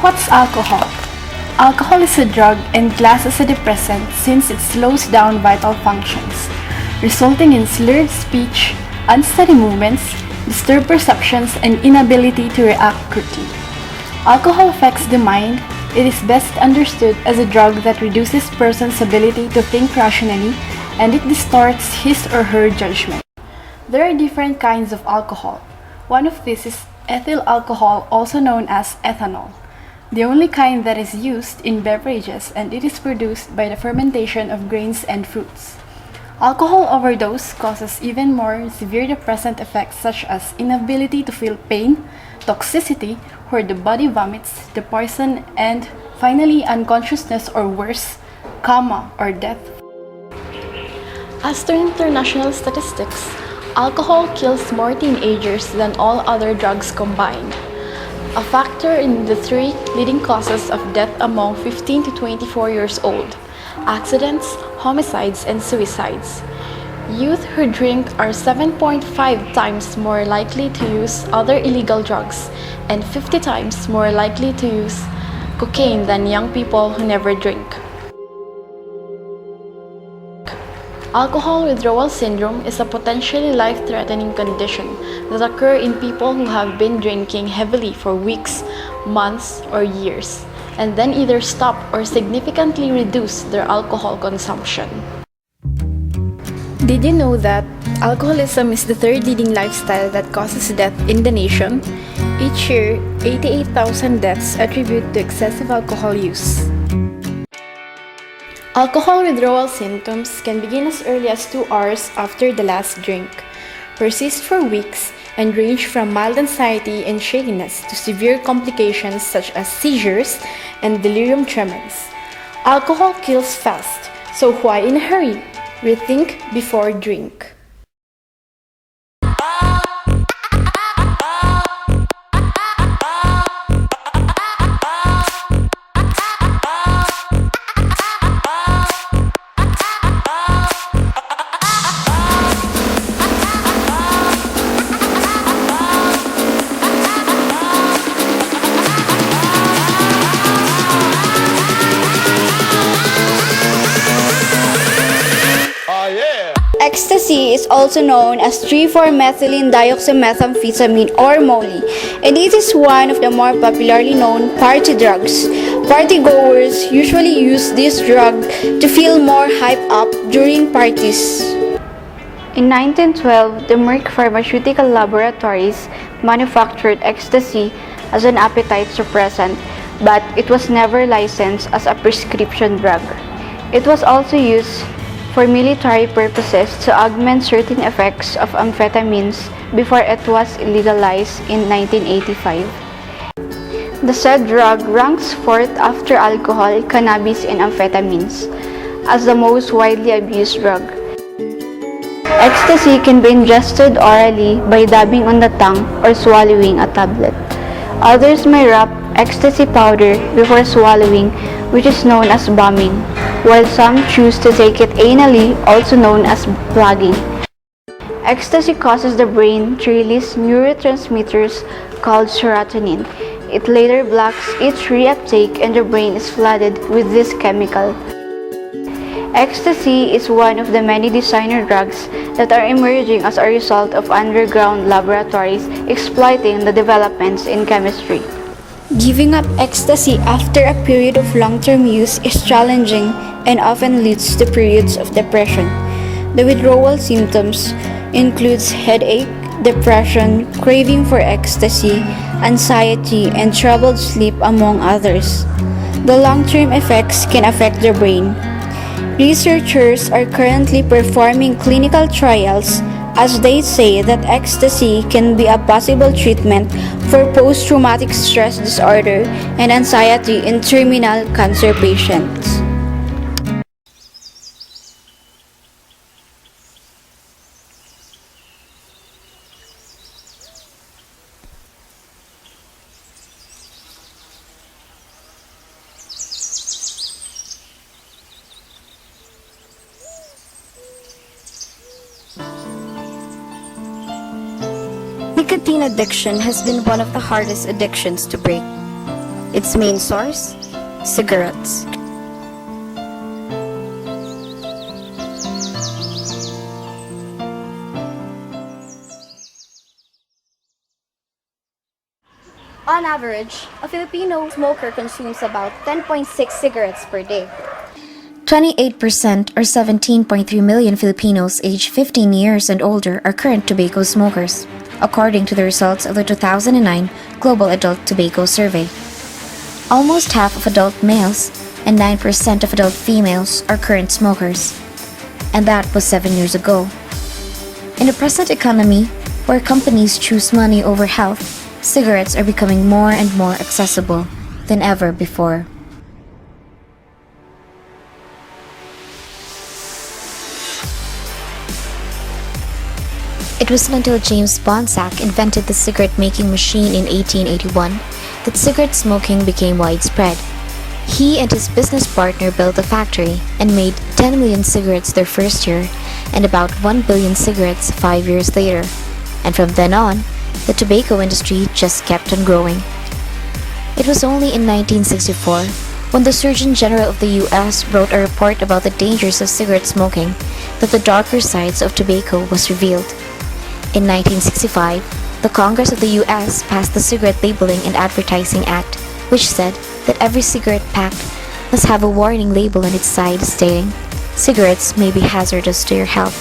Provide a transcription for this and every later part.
What's alcohol? Alcohol is a drug and classed as a depressant since it slows down vital functions, resulting in slurred speech, unsteady movements, disturbed perceptions, and inability to react quickly. Alcohol affects the mind. It is best understood as a drug that reduces a person's ability to think rationally, and it distorts his or her judgment. There are different kinds of alcohol. One of these is ethyl alcohol, also known as ethanol, the only kind that is used in beverages, and it is produced by the fermentation of grains and fruits. Alcohol overdose causes even more severe depressant effects such as inability to feel pain, toxicity, where the body vomits the poison, and finally unconsciousness or worse, coma or death. As per international statistics, alcohol kills more teenagers than all other drugs combined, a factor in the three leading causes of death among 15 to 24 years old: accidents, homicides, and suicides. Youth who drink are 7.5 times more likely to use other illegal drugs and 50 times more likely to use cocaine than young people who never drink. Alcohol withdrawal syndrome is a potentially life-threatening condition that occurs in people who have been drinking heavily for weeks, months, or years, and then either stop or significantly reduce their alcohol consumption. Did you know that alcoholism is the third leading lifestyle that causes death in the nation? Each year, 88,000 deaths attribute to excessive alcohol use. Alcohol withdrawal symptoms can begin as early as 2 hours after the last drink, persist for weeks, and range from mild anxiety and shakiness to severe complications such as seizures and delirium tremens. Alcohol kills fast, so why in a hurry? Rethink before drink. Ecstacy is also known as 3,4-methylene dioxymethamphetamine or MOLI, and it is one of the more popularly known party drugs. Partygoers usually use this drug to feel more hyped up during parties. In 1912, the Merck Pharmaceutical Laboratories manufactured ecstasy as an appetite suppressant, but it was never licensed as a prescription drug. It was also used for military purposes to augment certain effects of amphetamines before it was legalized in 1985. The said drug ranks fourth after alcohol, cannabis, and amphetamines as the most widely abused drug. Ecstasy can be ingested orally by dabbing on the tongue or swallowing a tablet. Others may wrap ecstasy powder before swallowing, which is known as bombing, while some choose to take it anally, also known as plugging. Ecstasy causes the brain to release neurotransmitters called serotonin. It later blocks its reuptake and the brain is flooded with this chemical. Ecstasy is one of the many designer drugs that are emerging as a result of underground laboratories exploiting the developments in chemistry. Giving up ecstasy after a period of long-term use is challenging and often leads to periods of depression. The withdrawal symptoms includes headache, depression, craving for ecstasy, anxiety, and troubled sleep, among others. The long-term effects can affect the brain. Researchers are currently performing clinical trials as they say that ecstasy can be a possible treatment for post-traumatic stress disorder and anxiety in terminal cancer patients. Nicotine addiction has been one of the hardest addictions to break. Its main source? Cigarettes. On average, a Filipino smoker consumes about 10.6 cigarettes per day. 28% or 17.3 million Filipinos aged 15 years and older are current tobacco smokers, according to the results of the 2009 Global Adult Tobacco Survey. Almost half of adult males and 9% of adult females are current smokers, and that was 7 years ago. In the present economy, where companies choose money over health, cigarettes are becoming more and more accessible than ever before. It wasn't until James Bonsack invented the cigarette-making machine in 1881 that cigarette smoking became widespread. He and his business partner built a factory and made 10 million cigarettes their first year and about 1 billion cigarettes 5 years later. And from then on, the tobacco industry just kept on growing. It was only in 1964 when the Surgeon General of the US wrote a report about the dangers of cigarette smoking that the darker sides of tobacco was revealed. In 1965, the Congress of the US passed the Cigarette Labeling and Advertising Act, which said that every cigarette pack must have a warning label on its side stating, "Cigarettes may be hazardous to your health."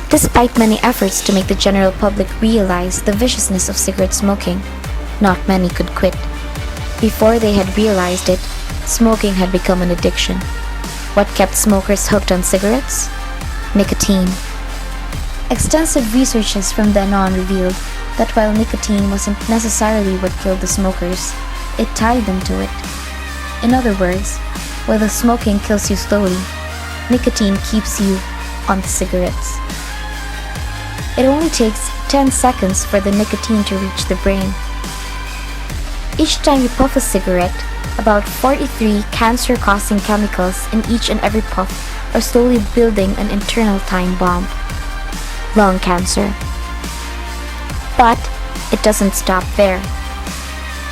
Despite many efforts to make the general public realize the viciousness of cigarette smoking, not many could quit. Before they had realized it, smoking had become an addiction. What kept smokers hooked on cigarettes? Nicotine. Extensive researches from then on revealed that while nicotine wasn't necessarily what killed the smokers, it tied them to it. In other words, while the smoking kills you slowly, nicotine keeps you on the cigarettes. It only takes 10 seconds for the nicotine to reach the brain. Each time you puff a cigarette, about 43 cancer-causing chemicals in each and every puff are slowly building an internal time bomb. Lung cancer. But it doesn't stop there.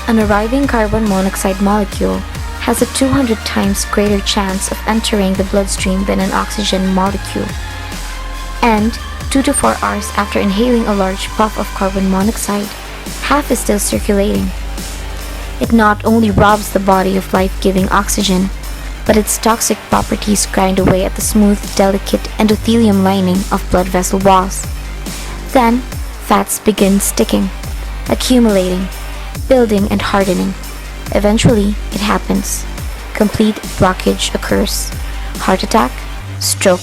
An arriving carbon monoxide molecule has a 200 times greater chance of entering the bloodstream than an oxygen molecule. And 2 to 4 hours after inhaling a large puff of carbon monoxide, half is still circulating. It not only robs the body of life-giving oxygen, but its toxic properties grind away at the smooth, delicate endothelium lining of blood vessel walls. Then, fats begin sticking, accumulating, building and hardening. Eventually, it happens. Complete blockage occurs. Heart attack, stroke.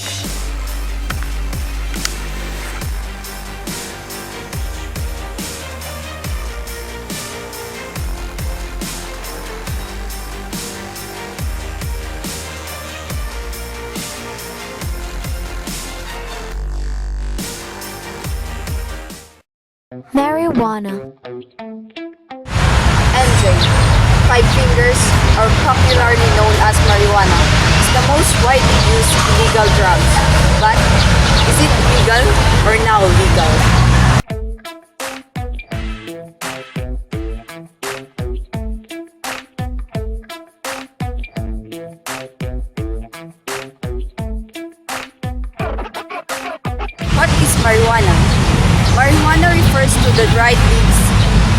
Marijuana. MJ, five fingers, or popularly known as marijuana, is the most widely used illegal drug. But is it legal or now legal? What is marijuana? Marijuana refers to the dried leaves,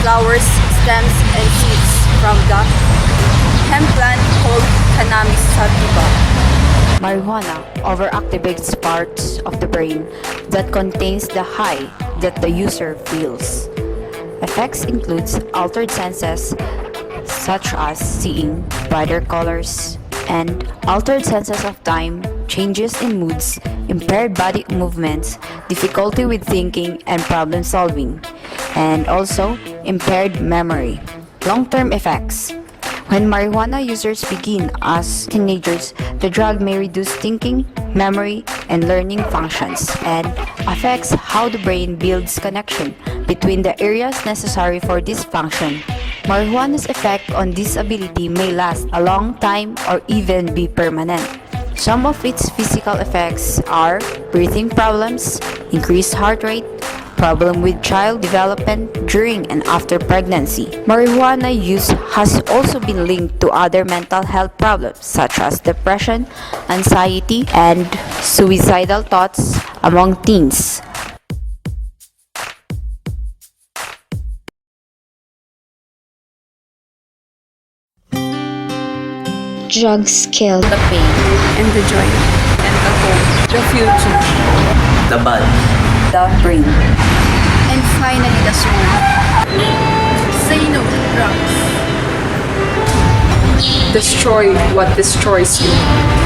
flowers, stems, and seeds from the hemp plant called Cannabis sativa. Marijuana overactivates parts of the brain that contains the high that the user feels. Effects includes altered senses such as seeing brighter colors and altered senses of time, changes in moods, impaired body movements, difficulty with thinking and problem solving, and also impaired memory. Long-term effects. When marijuana users begin as teenagers, the drug may reduce thinking, memory, and learning functions, and affects how the brain builds connection between the areas necessary for this function. Marijuana's effect on this ability may last a long time or even be permanent. Some of its physical effects are breathing problems, increased heart rate, problem with child development during and after pregnancy. Marijuana use has also been linked to other mental health problems such as depression, anxiety, and suicidal thoughts among teens. Drugs kill. The pain And the joy. and the hope, the future, The bud. The brain. And finally, the soul. Say no to drugs. destroy what destroys you.